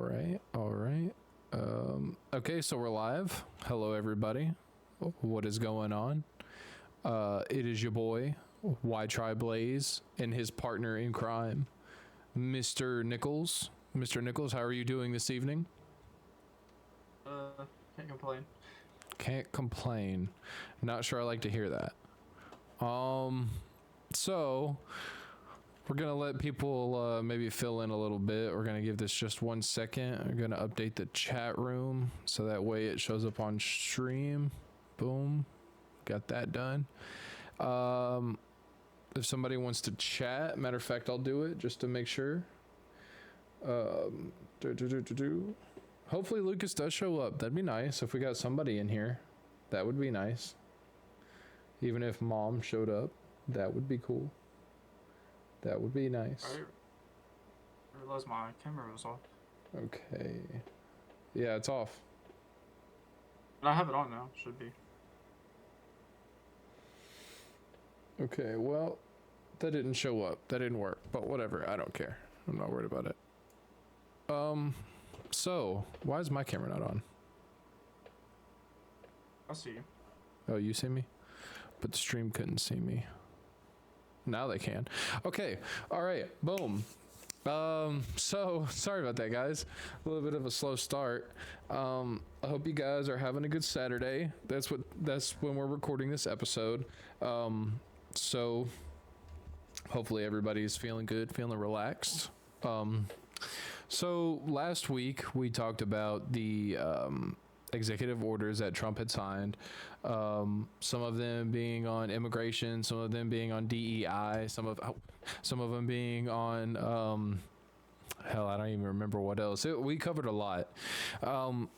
All right. Okay, so we're live. Hello, everybody. What is going on? It is your boy, Y Tri Blaze, and his partner in crime, Mr. Nichols. Mr. Nichols, how are you doing this evening? Can't complain. Can't complain. Not sure I like to hear that. So we're gonna let people maybe fill in a little bit. We're gonna give this just 1 second. We're gonna update the chat room so that way it shows up on stream. Boom, got that done. If somebody wants to chat, matter of fact, I'll do it just to make sure. Hopefully Lucas does show up. That'd be nice if we got somebody in here. That would be nice. Even if mom showed up, that would be cool. That would be nice. I realized my camera was off. Okay. Yeah, it's off. But I have it on now. Should be. Okay, well, that didn't show up. That didn't work. But whatever. I don't care. I'm not worried about it. So, why is my camera not on? I see you. Oh, you see me? But the stream couldn't see me. Now they can. Okay. All right. Boom. So sorry about that, guys. A little bit of a slow start. I hope you guys are having a good Saturday. That's when we're recording this episode. So hopefully everybody's feeling good, feeling relaxed. So last week we talked about the executive orders that Trump had signed. Some of them being on immigration, some of them being on DEI, some of them being on hell, I don't even remember what else. We covered a lot.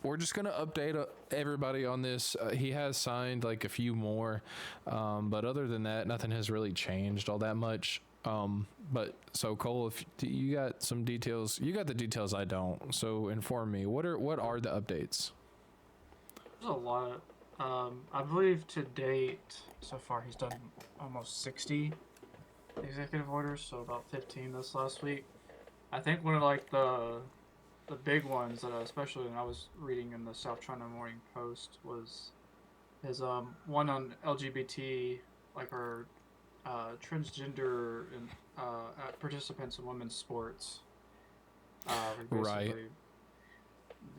We're just gonna update everybody on this. He has signed like a few more, but other than that, nothing has really changed all that much. But so Cole, if you got some details, you got the details I don't. So inform me. What are the updates? There's a lot. I believe to date, so far he's done almost 60 executive orders, so about 15 this last week. I think one of like the big ones that especially when I was reading in the South China Morning Post was his one on LGBT, like our transgender and participants in women's sports. Right.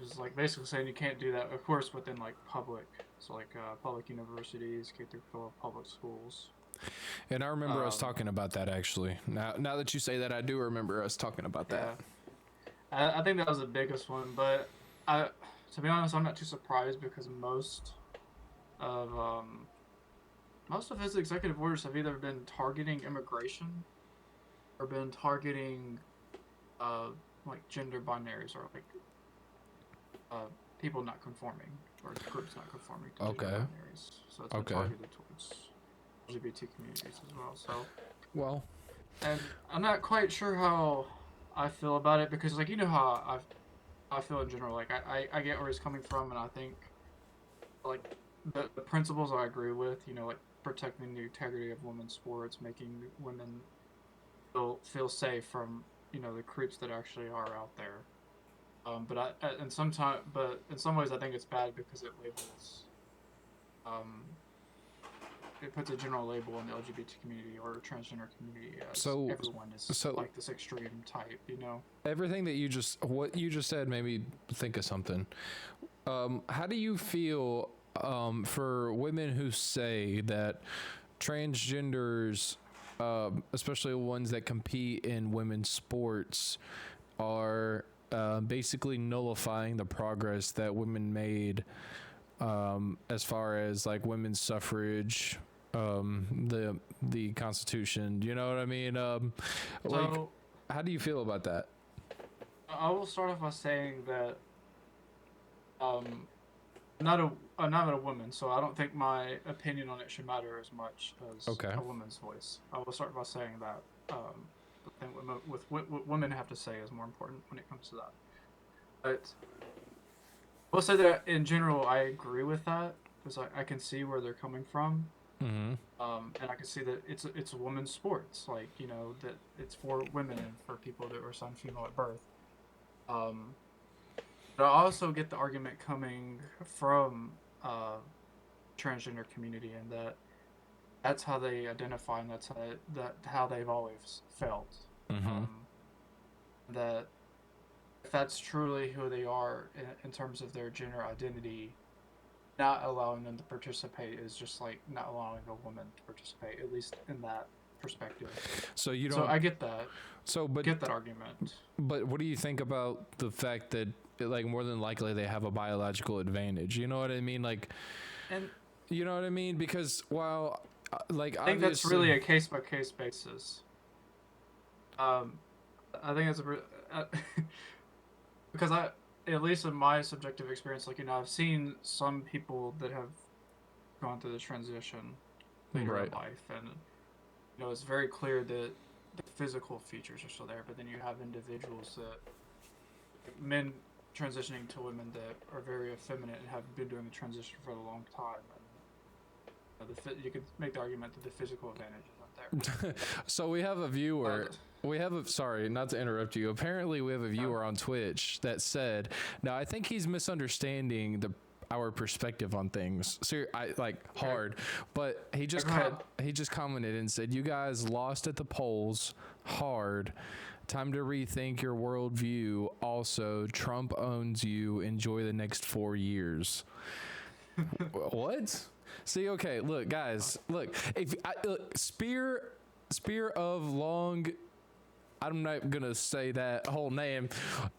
Just like basically saying you can't do that, of course, within like public, so like public universities, K through 12 public schools. And I remember us talking about that actually. Now that you say that, I do remember us talking about that. I think that was the biggest one, but to be honest, I'm not too surprised because most of his executive orders have either been targeting immigration or been targeting like gender binaries or like people not conforming or groups not conforming to gender binaries. So it's been targeted towards LGBT communities as well. So well, and I'm not quite sure how I feel about it because like you know how I feel in general. Like I get where he's coming from, and I think like the principles I agree with. You know, like protecting the integrity of women's sports, making women feel safe from the creeps that actually are out there. But in some ways I think it's bad because it labels, it puts a general label on the LGBT community or transgender community as everyone is like this extreme type. Everything that what you just said made me think of something. How do you feel for women who say that transgenders, especially ones that compete in women's sports, are basically nullifying the progress that women made as far as like women's suffrage, the Constitution? You know what I mean? How do you feel about that? I will start off by saying that I'm not a woman, so I don't think my opinion on it should matter as much as a woman's voice. I will start by saying that the thing with what women have to say is more important when it comes to that. But I will say that in general, I agree with that because I can see where they're coming from. Mm-hmm. And I can see that it's a women's sports, like that it's for women and for people that were assigned female at birth. But I also get the argument coming from transgender community, and that's how they identify, and how they've always felt. Mm-hmm. Um, that if that's truly who they are in terms of their gender identity, not allowing them to participate is just like not allowing a woman to participate, at least in that perspective. So you So don't. I get that. So, but Get that argument. but what do you think about the fact that like more than likely they have a biological advantage? You know what I mean? Like, And you know what I mean? Because while like I think that's obviously, really a case by case basis. I think it's because at least in my subjective experience, like I've seen some people that have gone through the transition later right. in life, and it's very clear that the physical features are still there, but then you have individuals that men transitioning to women that are very effeminate and have been doing the transition for a long time. And you could make the argument that the physical advantage isn't there. So we have a viewer. Sorry, not to interrupt you. Apparently, we have a viewer on Twitch that said, now I think he's misunderstanding our perspective on things. So hard, but he just commented and said, "You guys lost at the polls hard. Time to rethink your worldview. Also, Trump owns you. Enjoy the next 4 years." What? See, okay, look, guys, look. Spear of Long. I'm not gonna say that whole name.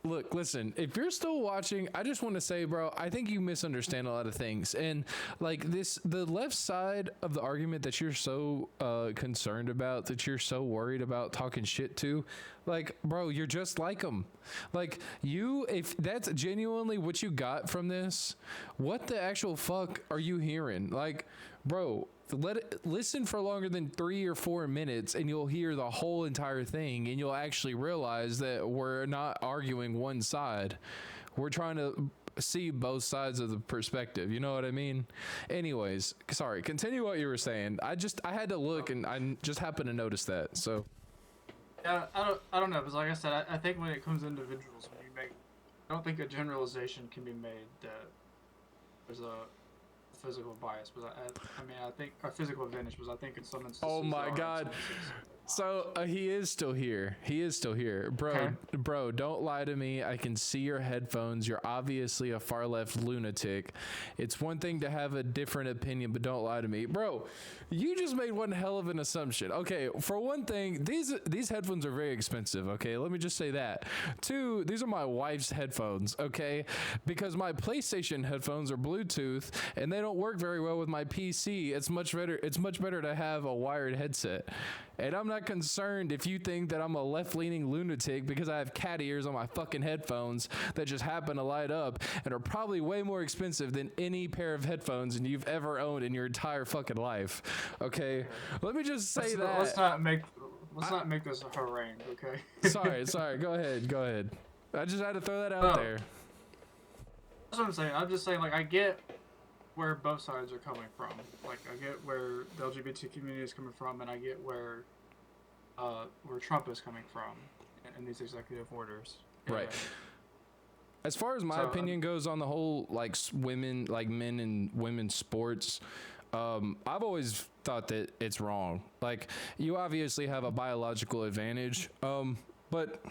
Look, listen, if you're still watching, I just want to say, bro, I think you misunderstand a lot of things. And like the left side of the argument that you're so concerned about, that you're so worried about talking shit to, like, bro, you're just like them. Like, if that's genuinely what you got from this, what the actual fuck are you hearing? Like, bro, listen for longer than 3 or 4 minutes and you'll hear the whole entire thing, and you'll actually realize that we're not arguing one side. We're trying to see both sides of the perspective. You know what I mean? Anyways, sorry, continue what you were saying. I had to look and I just happened to notice that. So Yeah, I don't know, because like I said, I think when it comes to individuals, I don't think a generalization can be made that there's a physical bias, but I think a physical advantage, was I think in some instances. oh my god. So he is still here. Bro. Okay. Bro, don't lie to me. I can see your headphones. You're obviously a far left lunatic. It's one thing to have a different opinion, but don't lie to me. Bro, you just made one hell of an assumption. Okay, for one thing, these headphones are very expensive, okay? Let me just say that. 2, these are my wife's headphones, okay? Because my PlayStation headphones are Bluetooth and they don't work very well with my PC. It's much better to have a wired headset. And I'm not concerned if you think that I'm a left-leaning lunatic because I have cat ears on my fucking headphones that just happen to light up and are probably way more expensive than any pair of headphones you've ever owned in your entire fucking life. Okay? Let me just say that. Let's not make this a harangue, okay? Sorry. Go ahead. I just had to throw that out there. That's what I'm saying. I'm just saying, like, I get where both sides are coming from. Like, I get where the LGBT community is coming from, and I get where Trump is coming from in these executive orders. Right. As far as my opinion goes on the whole, like, women, like men and women's sports, I've always thought that it's wrong. Like, you obviously have a biological advantage, but...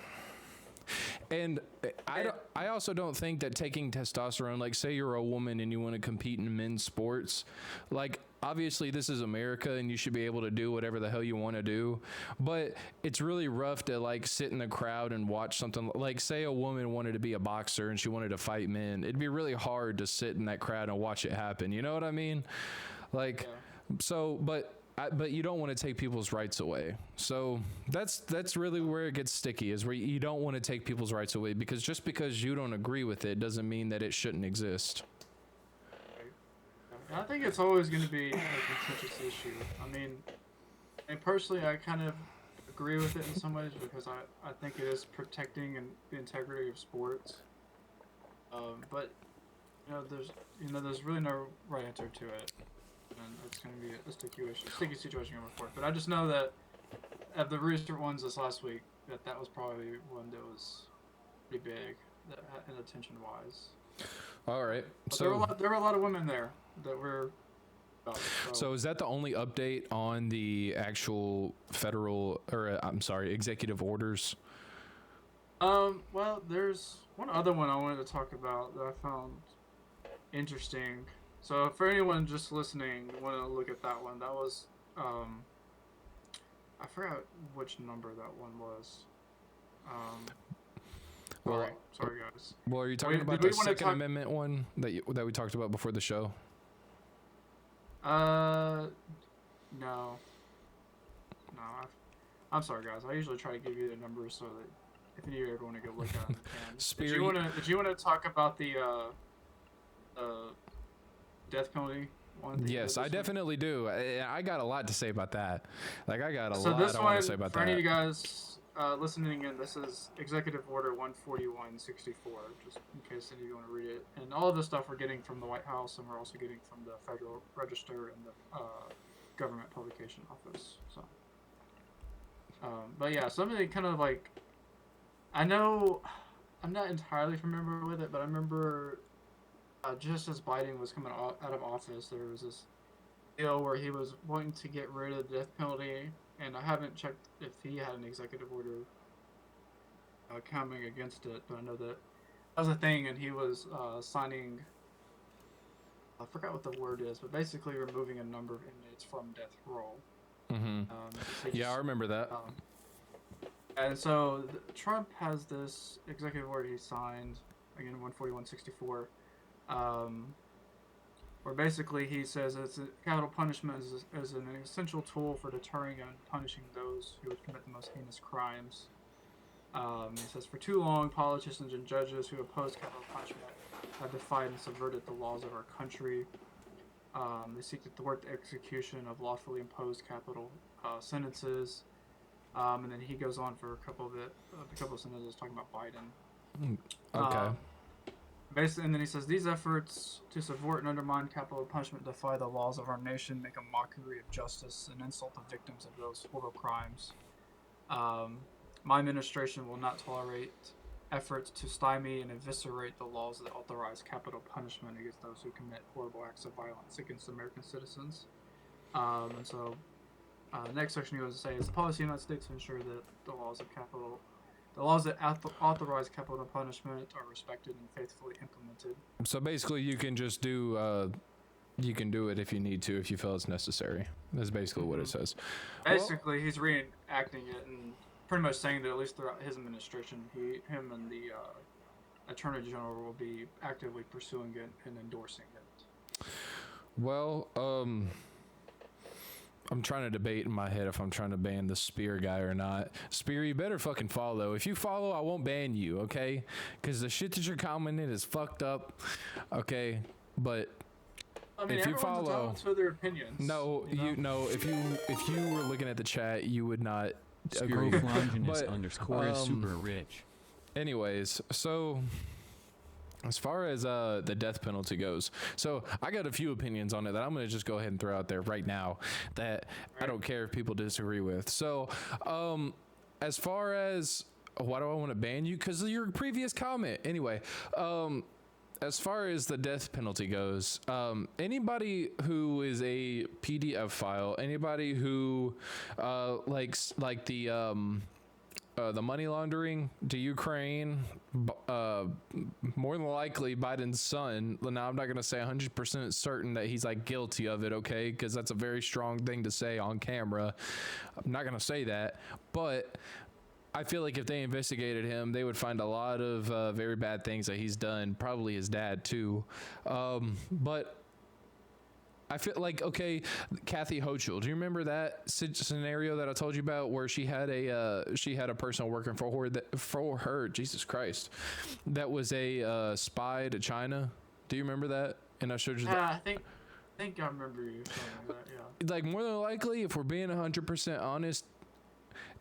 And I also don't think that taking testosterone, like say you're a woman and you want to compete in men's sports, like obviously this is America and you should be able to do whatever the hell you want to do, but it's really rough to like sit in the crowd and watch something like, say a woman wanted to be a boxer and she wanted to fight men. It'd be really hard to sit in that crowd and watch it happen. You know what I mean? Like, so, but you don't want to take people's rights away. So that's really where it gets sticky, is where you don't want to take people's rights away, because just because you don't agree with it doesn't mean that it shouldn't exist. I think it's always going to be a contentious issue. I mean, and personally, I kind of agree with it in some ways, because I think it is protecting the integrity of sports. But there's really no right answer to it. And it's going to be a sticky situation going forward. But I just know that of the recent ones this last week, that was probably one that was pretty big. and attention wise. All right. But So there were a lot of women there that were. So is that the only update on the actual federal, or I'm sorry, executive orders? Well, there's one other one I wanted to talk about that I found interesting. So for anyone just listening, want to look at that one? That was I forgot which number that one was. Um, Well, sorry guys. Well, are you talking about the Second Amendment one that we talked about before the show? No. I'm sorry, guys. I usually try to give you the numbers so that if you ever want to go look at them, you can. Did you want to talk about the death penalty one? Yes, I definitely do. I got a lot to say about that. Like, I got a lot I want to say about that. For any of you guys listening in, this is Executive Order 14164, just in case any of you want to read it. And all of this stuff we're getting from the White House, and we're also getting from the Federal Register and the Government Publication Office. So, but yeah, something kind of like, I know, I'm not entirely familiar with it, but I remember just as Biden was coming out of office, there was this deal where he was wanting to get rid of the death penalty, and I haven't checked if he had an executive order coming against it, but I know that was a thing, and he was signing, I forgot what the word is, but basically removing a number of inmates from death row. Mm-hmm. Yeah, I remember that. And so Trump has this executive order he signed, again, 14164, where basically he says capital punishment is an essential tool for deterring and punishing those who would commit the most heinous crimes. He says, for too long, politicians and judges who oppose capital punishment have defied and subverted the laws of our country. They seek to thwart the execution of lawfully imposed capital sentences. And then he goes on for a couple of sentences talking about Biden. Okay. Basically, and then he says, these efforts to subvert and undermine capital punishment defy the laws of our nation, make a mockery of justice, and insult the victims of those horrible crimes. My administration will not tolerate efforts to stymie and eviscerate the laws that authorize capital punishment against those who commit horrible acts of violence against American citizens. And so, next section he goes to say, it's the policy of the United States to ensure that the laws that authorize capital punishment are respected and faithfully implemented. So basically, you can just do, you can do it if you need to, if you feel it's necessary. That's basically what it says. Basically, he's reenacting it and pretty much saying that at least throughout his administration, him and the Attorney General will be actively pursuing it and endorsing it. Well, I'm trying to debate in my head if I'm trying to ban the Spear guy or not. Spear, you better fucking follow. If you follow, I won't ban you, okay? Because the shit that you're commenting is fucked up, okay? But I mean, if you follow, entitled to their opinions. No, if you were looking at the chat, you would not agree. But underscore super rich. Anyways, so as far as the death penalty goes, so I got a few opinions on it that I'm going to just go ahead and throw out there right now that I don't care if people disagree with. So as far as why do I want to ban you? Because of your previous comment. Anyway, as far as the death penalty goes, anybody who is a PDF file, anybody who likes like the money laundering to Ukraine, more than likely Biden's son. Now, I'm not going to say 100% certain that he's like guilty of it, okay? Because that's a very strong thing to say on camera. I'm not going to say that, but I feel like if they investigated him, they would find a lot of very bad things that he's done. Probably his dad too, but I feel like, okay, Kathy Hochul. Do you remember that scenario that I told you about where she had a person working for her? Jesus Christ, that was a spy to China. Do you remember that? And I showed you. I think I remember you telling me that. Yeah. Like, more than likely, if we're being 100% honest,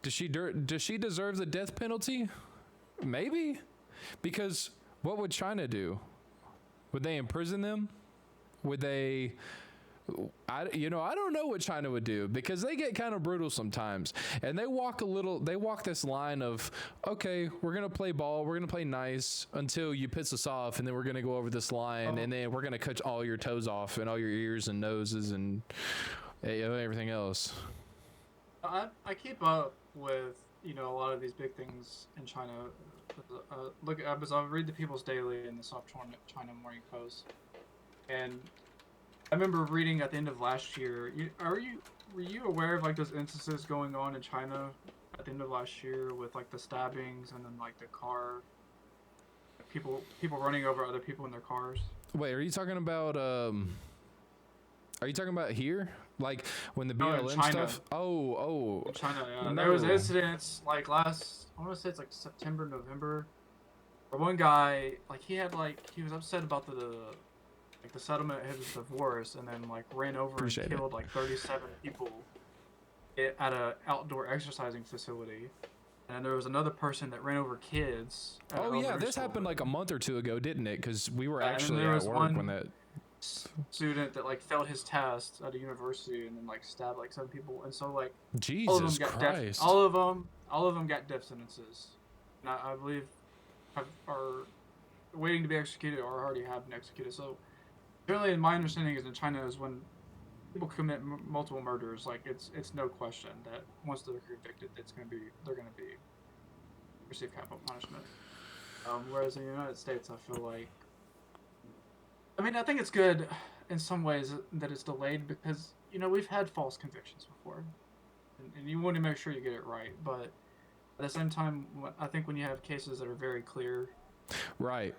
does she deserve the death penalty? Maybe, because what would China do? Would they imprison them? Would they I don't know what China would do, because they get kind of brutal sometimes, and they walk this line of, okay, we're going to play ball, we're going to play nice until you piss us off, and then we're going to go over this line, and then we're going to cut all your toes off and all your ears and noses and everything else. I keep up with, a lot of these big things in China. Because I read the People's Daily and the South China Morning Post, and I remember reading at the end of last year. Were you aware of like those instances going on in China at the end of last year with like the stabbings and then like the car people running over other people in their cars? Wait, are you talking about here? Like when the BLM stuff? Oh. In China, yeah. No. There was incidents like I want to say it's like September, November, where one guy, like he was upset about the settlement of his divorce, and then like ran over and killed like 37 people at a outdoor exercising facility. And there was another person that ran over kids. Oh yeah, this happened like a month or two ago, didn't it? Because we were actually at work when that student that like failed his test at a university and then like stabbed like 7 people, and so like Jesus Christ, all of them got death sentences. And I believe are waiting to be executed or already have been executed. So generally, my understanding is in China is when people commit multiple murders, like it's no question that once they're convicted, they're gonna be receive capital punishment. Whereas in the United States, I feel like, I think it's good in some ways that it's delayed, because we've had false convictions before, and you want to make sure you get it right. But at the same time, I think when you have cases that are very clear, right.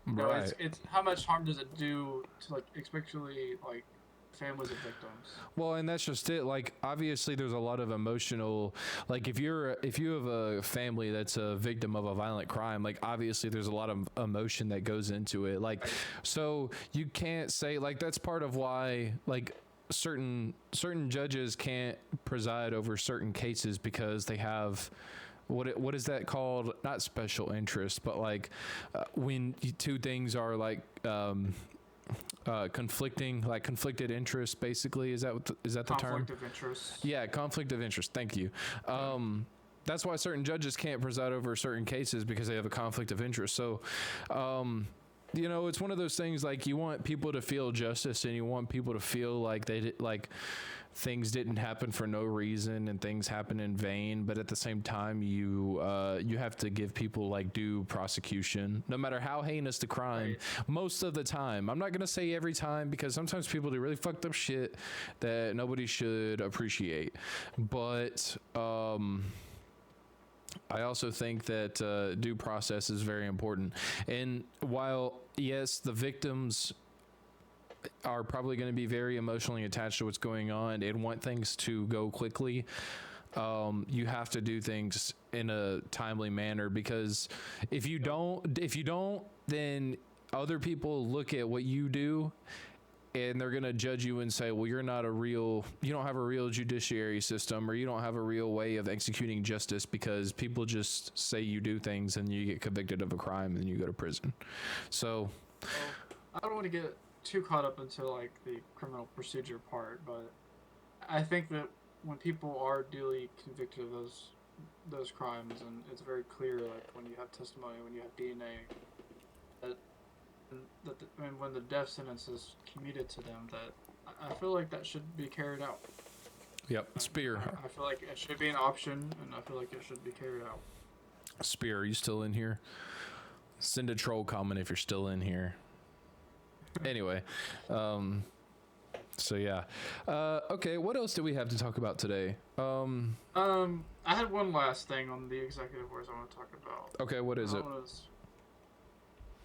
Right. It's how much harm does it do to like especially like families of victims? Well, and that's just it. Like obviously there's a lot of emotional, like if you have a family that's a victim of a violent crime, like obviously there's a lot of emotion that goes into it. Like so you can't say, like that's part of why like certain judges can't preside over certain cases, because they have what is that called? Not special interest, but like when two things are like conflicted interest, basically. Is that the term? Conflict of interest. Yeah, conflict of interest. Thank you. That's why certain judges can't preside over certain cases, because they have a conflict of interest. So, it's one of those things, like you want people to feel justice, and you want people to feel like things didn't happen for no reason and things happen in vain. But at the same time, you have to give people like due prosecution, no matter how heinous the crime. Right. Most of the time, I'm not gonna say every time, because sometimes people do really fucked up shit that nobody should appreciate. But I also think that due process is very important. And while, yes, the victims are probably going to be very emotionally attached to what's going on and want things to go quickly, you have to do things in a timely manner, because if you don't, then other people look at what you do and they're going to judge you and say, well, you don't have a real judiciary system, or you don't have a real way of executing justice, because people just say you do things and you get convicted of a crime and you go to prison. So I don't want to get too caught up into like the criminal procedure part, but I think that when people are duly convicted of those crimes, and it's very clear, like when you have testimony, when you have DNA, and when the death sentence is commuted to them, that I feel like that should be carried out. Yep, Spear. I feel like it should be an option, and I feel like it should be carried out. Spear, are you still in here? Send a troll comment if you're still in here. Anyway, so yeah. Okay, what else do we have to talk about today? I had one last thing on the executive orders I want to talk about. Okay, what is it?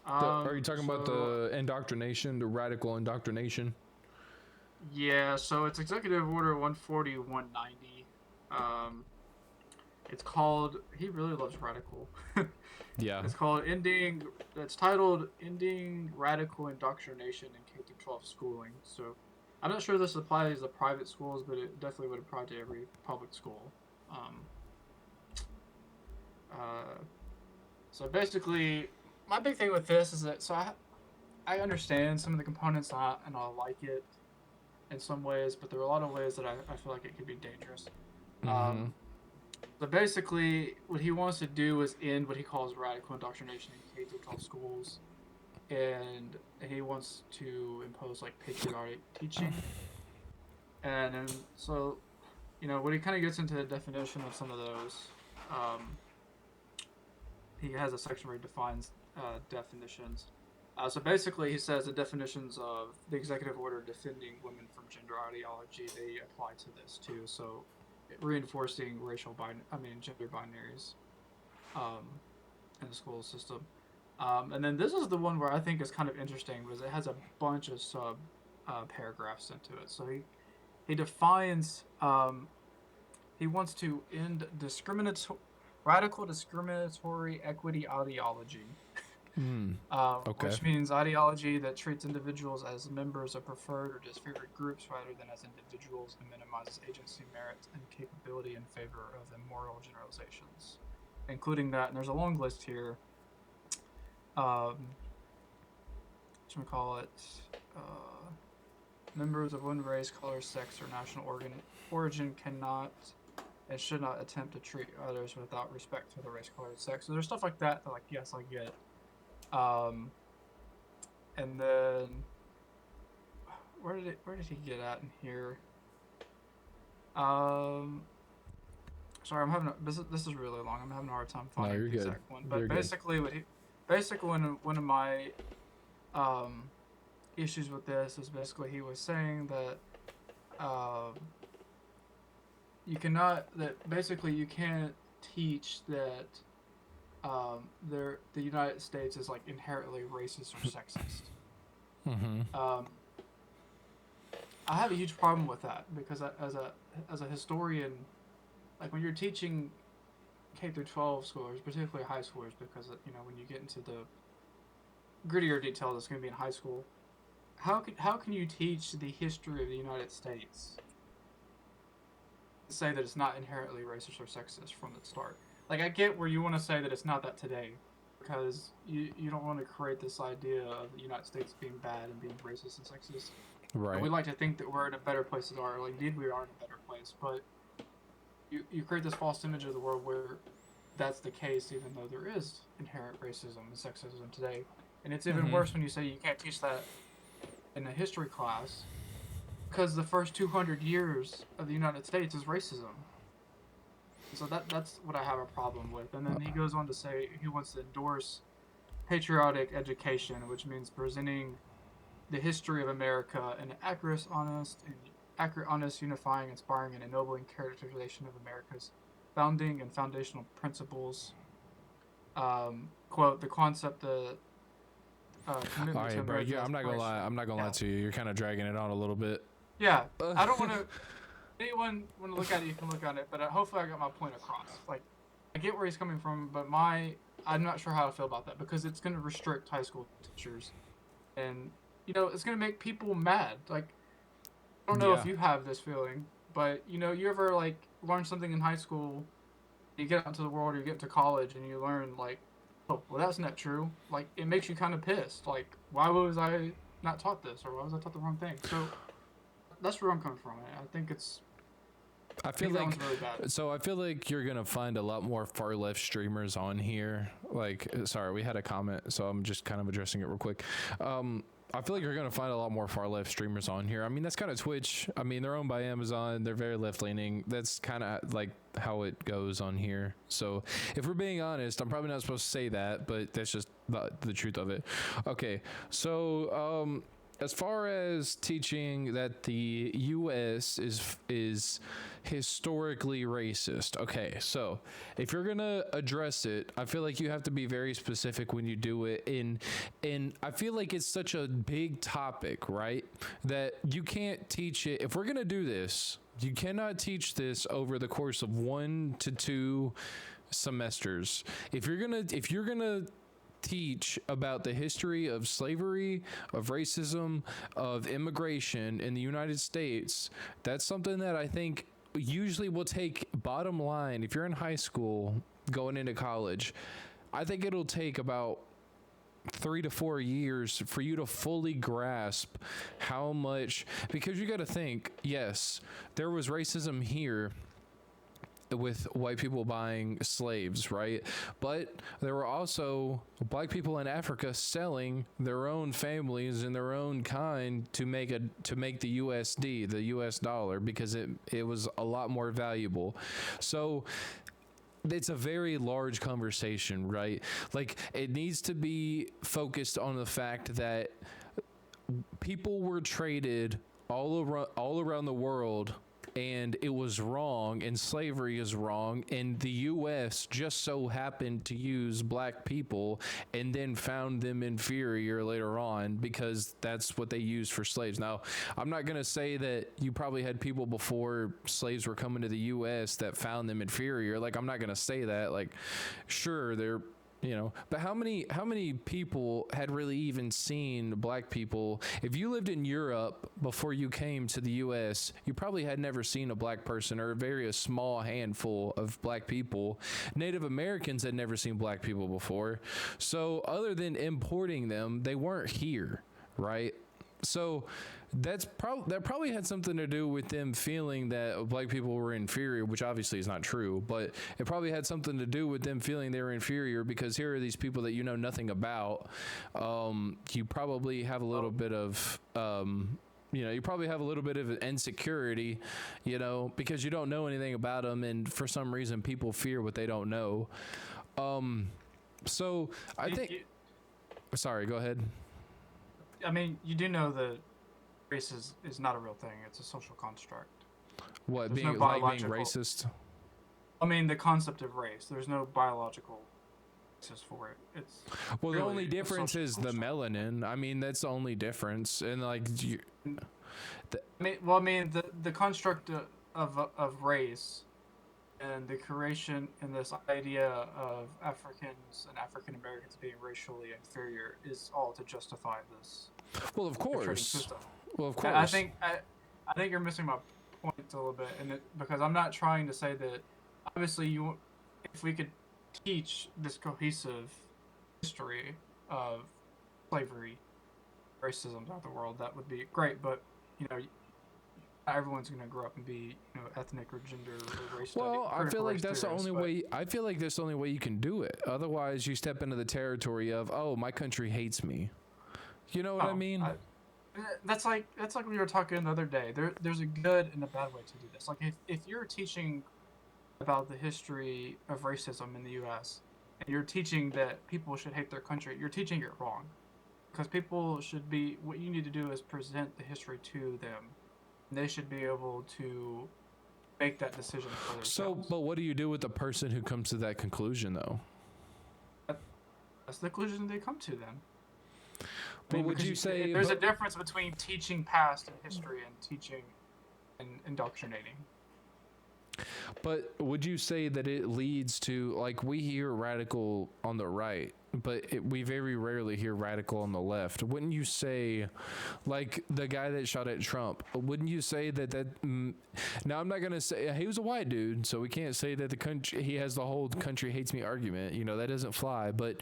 Are you talking about the indoctrination, the radical indoctrination? Yeah, so it's Executive Order 140-190. It's called, he really loves radical. Yeah. It's titled Ending Radical Indoctrination in K-12 Schooling. So I'm not sure this applies to private schools, but it definitely would apply to every public school. So basically, my big thing with this is that, I understand some of the components and I like it. in some ways, but there are a lot of ways that I feel like it could be dangerous. Mm-hmm. So basically, what he wants to do is end what he calls radical indoctrination in K-12 schools, and he wants to impose like patriotic teaching. And then, so, when he kind of gets into the definition of some of those, he has a section where he defines definitions. So basically, he says the definitions of the executive order defending women from gender ideology, they apply to this too. So reinforcing gender binaries in the school system. And then this is the one where I think is kind of interesting because it has a bunch of sub paragraphs into it. So he defines, he wants to end radical discriminatory equity ideology. Okay. Which means ideology that treats individuals as members of preferred or disfavored groups rather than as individuals and minimizes agency, merit, and capability in favor of immoral generalizations, including that. And there's a long list here. Members of one race, color, sex, or national origin cannot and should not attempt to treat others without respect for the race, color, and sex. So there's stuff like that like, yes, I get. And then where did he get at in here? Sorry, this is really long. I'm having a hard time finding the exact one. But basically, one of my issues with this is basically he was saying that you can't teach that the United States is like inherently racist or sexist. Mm-hmm. I have a huge problem with that because as a historian, like when you're teaching K-12 schoolers, particularly high schoolers, because when you get into the grittier details, it's going to be in high school. How can you teach the history of the United States? Say that it's not inherently racist or sexist from the start. Like, I get where you want to say that it's not that today, because you don't want to create this idea of the United States being bad and being racist and sexist. Right. And we like to think that we're in a better place than we are. Like, indeed, we are in a better place, but you create this false image of the world where that's the case, even though there is inherent racism and sexism today. And it's even worse when you say you can't teach that in a history class, because the first 200 years of the United States is racism. So that's what I have a problem with. And then he goes on to say he wants to endorse patriotic education, which means presenting the history of America in an accurate, honest, unifying, inspiring, and ennobling characterization of America's founding and foundational principles. Quote, the concept that commitment all right, bro. Yeah, I'm not gonna lie to you. You're kind of dragging it on a little bit. Yeah, I don't want to. Anyone want to look at it, you can look at it, but hopefully I got my point across. Like, I get where he's coming from, but I'm not sure how I feel about that, because it's going to restrict high school teachers, and it's going to make people mad. Like, I don't know if you have this feeling, but you ever like learn something in high school, you get out into the world, or you get to college, and you learn like, oh, well, that's not true. Like, it makes you kind of pissed. Like, why was I not taught this, or why was I taught the wrong thing? So that's where I'm coming from. I think it's. I feel like you're gonna find a lot more far left streamers on here. Like, sorry, we had a comment, so I'm just kind of addressing it real quick. I feel like you're gonna find a lot more far left streamers on here. I mean, that's kind of Twitch. I mean, they're owned by Amazon. They're very left leaning. That's kind of like how it goes on here. So if we're being honest, I'm probably not supposed to say that, but that's just the truth of it. Okay, so as far as teaching that the U.S. is historically racist, okay, so if you're gonna address it, I feel like you have to be very specific when you do it. And I feel like it's such a big topic, right, that you can't teach it. If we're gonna do this, you cannot teach this over the course of 1 to 2 semesters. If you're gonna teach about the history of slavery, of racism, of immigration in the United States, that's something that I think usually will take, bottom line, if you're in high school going into college, I think it'll take about 3 to 4 years for you to fully grasp how much, because you got to think, yes, there was racism here with white people buying slaves, right? But there were also black people in Africa selling their own families and their own kind to make the USD, the US dollar, because it was a lot more valuable. So it's a very large conversation, right? Like, it needs to be focused on the fact that people were traded all around the world, and it was wrong, and slavery is wrong, and the U.S. just so happened to use black people and then found them inferior later on because that's what they used for slaves. Now, I'm not going to say that you probably had people before slaves were coming to the U.S. that found them inferior. Like, I'm not going to say that. Like, sure, they're, but how many people had really even seen black people? If you lived in Europe before you came to the US, you probably had never seen a black person, or a small handful of black people. Native Americans had never seen black people before. So other than importing them, they weren't here, right? So that probably had something to do with them feeling that black people were inferior, which obviously is not true, but it probably had something to do with them feeling they were inferior because here are these people that you know nothing about. You probably have a little bit of you probably have a little bit of insecurity, because you don't know anything about them, and for some reason people fear what they don't know. So I think. Sorry, go ahead. I mean, you do know that race is not a real thing. It's a social construct. What, There's being racist? I mean, the concept of race. There's no biological basis for it. It's well, really the only difference is the construct. melanin. I mean, that's the only difference. And like, the construct of race and the creation and this idea of Africans and African Americans being racially inferior is all to justify this. Well, of course. Well, of course. I think you're missing my point a little bit, because I'm not trying to say that. Obviously, if we could teach this cohesive history of slavery, racism throughout the world, that would be great. But not everyone's going to grow up and be ethnic or gender or race. Well, I feel like that's the only way. I feel like that's the only way you can do it. Otherwise, you step into the territory of, oh, my country hates me. You know what I mean? That's like we were talking the other day. There's a good and a bad way to do this. Like if you're teaching about the history of racism in the U.S. and you're teaching that people should hate their country, you're teaching it wrong. Because people should be. What you need to do is present the history to them. And they should be able to make that decision for themselves. So, but what do you do with the person who comes to that conclusion, though? That's the conclusion they come to then. But would you say there's a difference between teaching past and history and teaching and indoctrinating? But would you say that it leads to, like, we hear radical on the right, but we very rarely hear radical on the left? Wouldn't you say, like the guy that shot at Trump, wouldn't you say that now I'm not going to say he was a white dude, so we can't say that he has the whole country hates me argument, that doesn't fly. But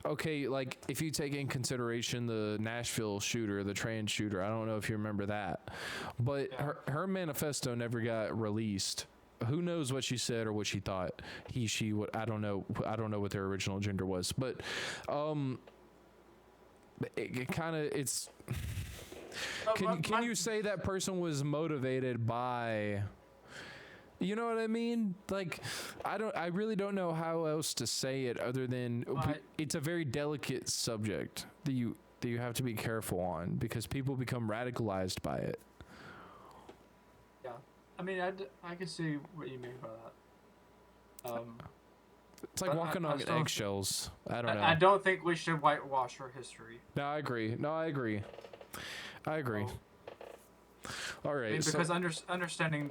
okay, like if you take in consideration the Nashville shooter, the trans shooter, I don't know if you remember that, but yeah. her manifesto never got released. Who knows what she said or what she thought? She, what, I don't know. I don't know what their original gender was, but it kind of, it's, can you say that person was motivated by, you know what I mean? Like, I really don't know how else to say it other than it's a very delicate subject that you have to be careful on because people become radicalized by it. I mean, I can see what you mean by that. It's like walking on eggshells. I don't know. I don't think we should whitewash our history. No, I agree. All right. I mean, because understanding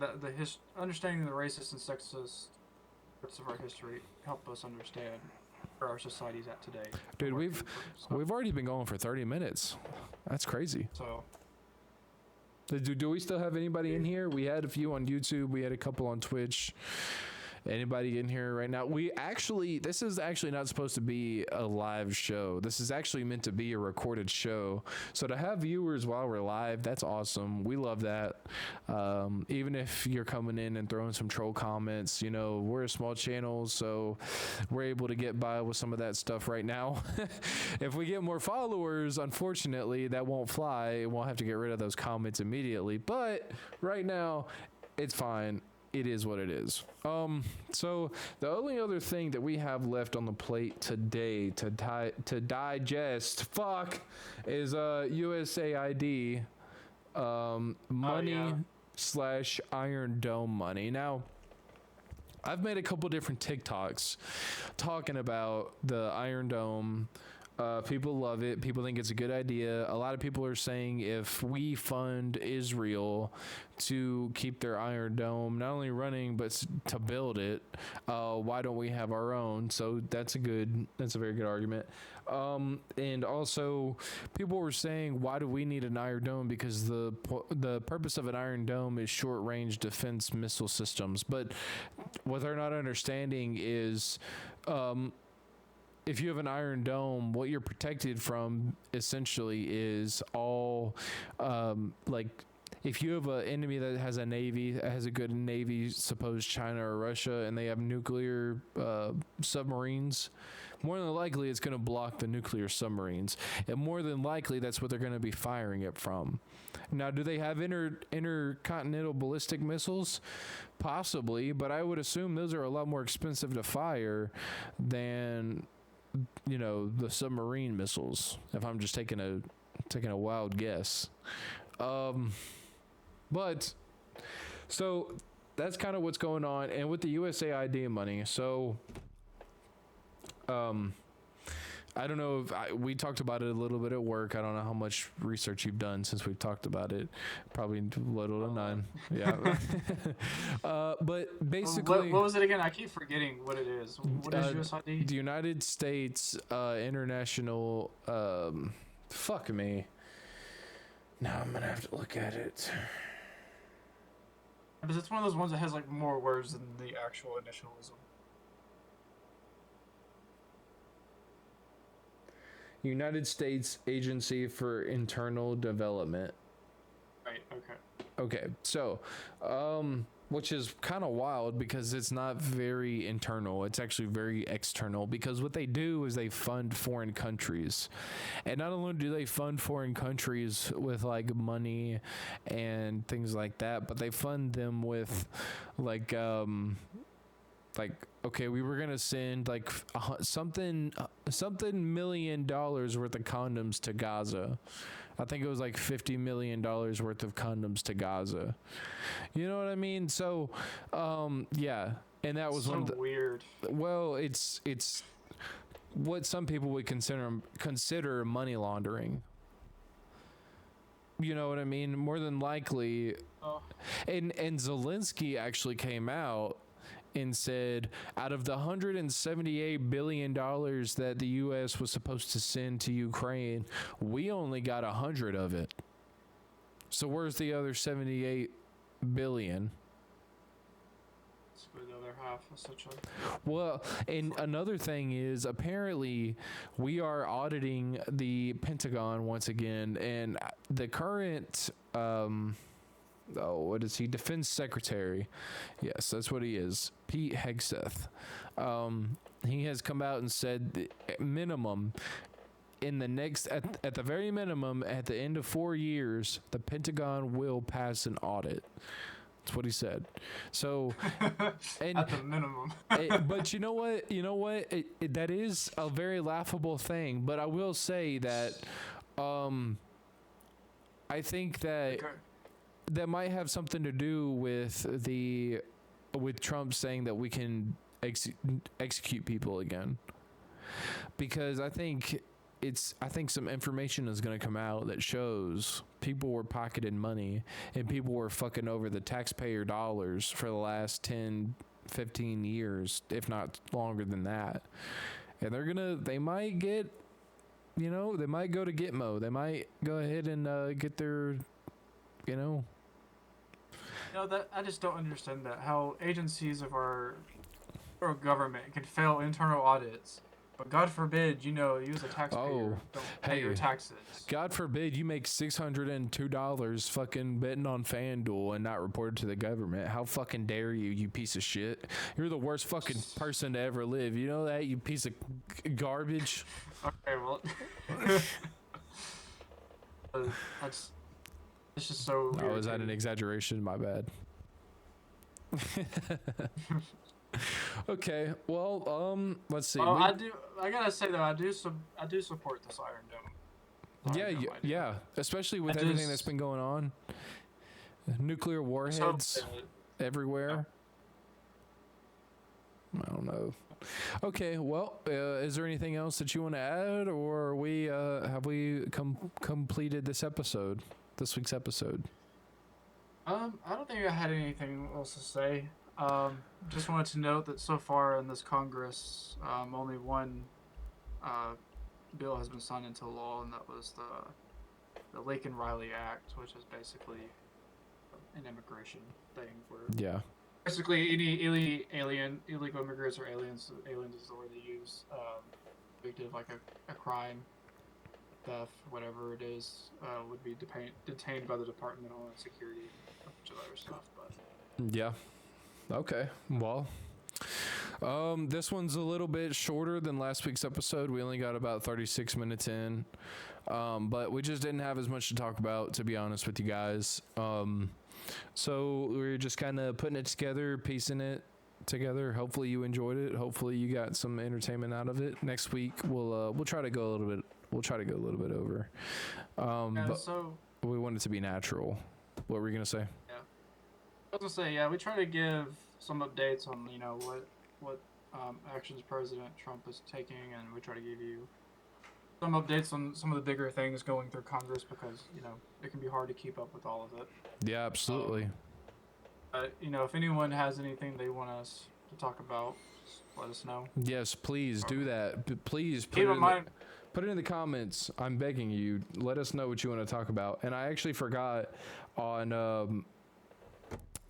understanding the racist and sexist parts of our history help us understand where our society's at today. Dude, we've already been going for 30 minutes. That's crazy. So. Do we still have anybody in here? We had a few on YouTube. We had a couple on Twitch. Anybody in here right now? This is actually not supposed to be a live show. This is actually meant to be a recorded show. So to have viewers while we're live, that's awesome. We love that. Even if you're coming in and throwing some troll comments, we're a small channel, so we're able to get by with some of that stuff right now. If we get more followers, unfortunately, that won't fly. We'll have to get rid of those comments immediately. But right now, it's fine. It is what it is. So the only other thing that we have left on the plate today to digest, is USAID money / Iron Dome money. Now, I've made a couple different TikToks talking about the Iron Dome. People love it. People think it's a good idea. A lot of people are saying if we fund Israel to keep their Iron Dome not only running but to build it, why don't we have our own? So that's a very good argument. And also, people were saying, why do we need an Iron Dome? Because the purpose of an Iron Dome is short-range defense missile systems. But what they're not understanding is, if you have an Iron Dome, what you're protected from essentially is all, if you have an enemy that has a navy, that has a good navy, suppose China or Russia, and they have nuclear submarines, more than likely it's going to block the nuclear submarines. And more than likely that's what they're going to be firing it from. Now, do they have intercontinental ballistic missiles? Possibly, but I would assume those are a lot more expensive to fire than the submarine missiles, if I'm just taking a wild guess. But so that's kind of what's going on. And with the USAID money, so I don't know if we talked about it a little bit at work. I don't know how much research you've done since we've talked about it. Probably little to none. Yeah. But basically, what was it again? I keep forgetting what it is. What is USAID? The United States International. Fuck me. Now I'm gonna have to look at it. Because it's one of those ones that has like more words than the actual initialism. United States Agency for Internal Development. Right, okay. Okay, so, which is kind of wild because it's not very internal. It's actually very external, because what they do is they fund foreign countries. And not only do they fund foreign countries with like money and things like that, but they fund them with okay, we were gonna send like something $1 million worth of condoms to Gaza. I think it was like $50 million worth of condoms to Gaza. You know what I mean? So, yeah, and that was so one of the weird. Well, it's what some people would consider money laundering. You know what I mean? More than likely, and Zelensky actually came out and said, out of the $178 billion that the U.S. was supposed to send to Ukraine, we only got 100 of it. So where's the other 78 billion? It's for the other half, essentially. Well, and another thing is, apparently we are auditing the Pentagon once again, and the current what is he? Defense Secretary. Yes, that's what he is. Pete Hegseth. He has come out and said, minimum, in the next, at the very minimum, at the end of 4 years, the Pentagon will pass an audit. That's what he said. So, and at the minimum. but you know what? That is a very laughable thing. But I will say that, I think that. Okay. That might have something to do with Trump saying that we can execute people again, because I think some information is going to come out that shows people were pocketing money and people were fucking over the taxpayer dollars for the last 10, 15 years, if not longer than that. And they might get, they might go to Gitmo. They might go ahead and get their, that I just don't understand that, how agencies of our federal government can fail internal audits, but God forbid, you as a taxpayer don't pay your taxes. God forbid you make $602 fucking betting on FanDuel and not report it to the government. How fucking dare you, you piece of shit? You're the worst fucking person to ever live. You know that, you piece of garbage? Okay, well, it's just so. Oh, is that an exaggeration? My bad. Okay, well, let's see. Well, I gotta say though, I do support this Iron Dome. Yeah, especially with everything that's been going on. Nuclear warheads everywhere. I don't know. Okay, well, is there anything else that you want to add, or are we have we completed this week's episode? I don't think I had anything else to say. Just wanted to note that so far in this Congress, only one bill has been signed into law, and that was the Lake and Riley Act, which is basically an immigration thing where basically any illegal immigrants or aliens is the word they use, convicted of like a crime, theft, whatever it is, would be detained by the Department of Homeland Security, a bunch of other stuff. But yeah. Okay, well, this one's a little bit shorter than last week's episode. We only got about 36 minutes in, but we just didn't have as much to talk about, to be honest with you guys. So we're just kind of putting it together, piecing it together. Hopefully you enjoyed it. Hopefully you got some entertainment out of it. Next week we'll try to go a little bit. We'll try to go a little bit over. But so we want it to be natural. What were you gonna say? I was gonna say, we try to give some updates on, what actions President Trump is taking, and we try to give you some updates on some of the bigger things going through Congress because, it can be hard to keep up with all of it. Yeah, absolutely. If anyone has anything they want us to talk about, just let us know. Yes, please do that. Please keep in mind. Put it in the comments. I'm begging you. Let us know what you want to talk about. And I actually forgot on.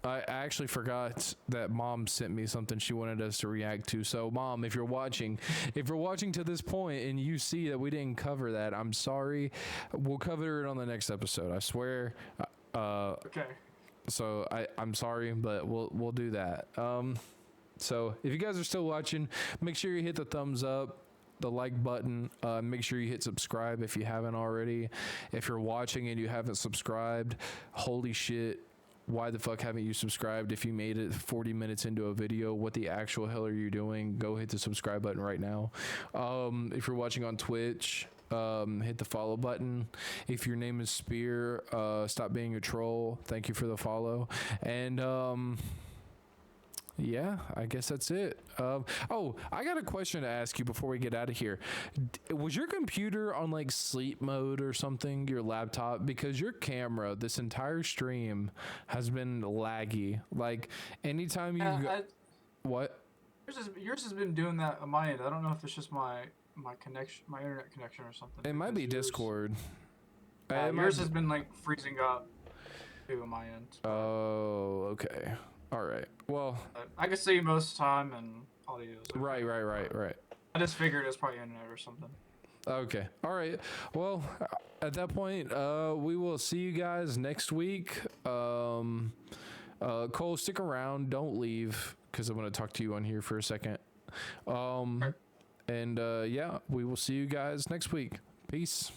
I actually forgot that Mom sent me something she wanted us to react to. So, Mom, if you're watching to this point and you see that we didn't cover that, I'm sorry. We'll cover it on the next episode. I swear. Okay. So I'm sorry, but we'll do that. So if you guys are still watching, make sure you hit the thumbs up, the like button. Make sure you hit subscribe if you haven't already. If you're watching and you haven't subscribed, holy shit. Why the fuck haven't you subscribed? If you made it 40 minutes into a video, what the actual hell are you doing? Go hit the subscribe button right now. If you're watching on Twitch, hit the follow button. If your name is Spear, stop being a troll. Thank you for the follow. And yeah, I guess that's it. Oh, I got a question to ask you before we get out of here. Was your computer on like sleep mode or something, your laptop? Because your camera, this entire stream, has been laggy. Like anytime you what? Yours has been doing that on my end. I don't know if it's just my connection, my internet connection or something. It might be Discord. Yours has been like freezing up too on my end. Oh, okay. All right. Well, I can see you most of the time and audio. Right. I just figured it's probably internet or something. Okay. All right. Well, at that point, we will see you guys next week. Cole, stick around. Don't leave because I'm going to talk to you on here for a second. And yeah, we will see you guys next week. Peace.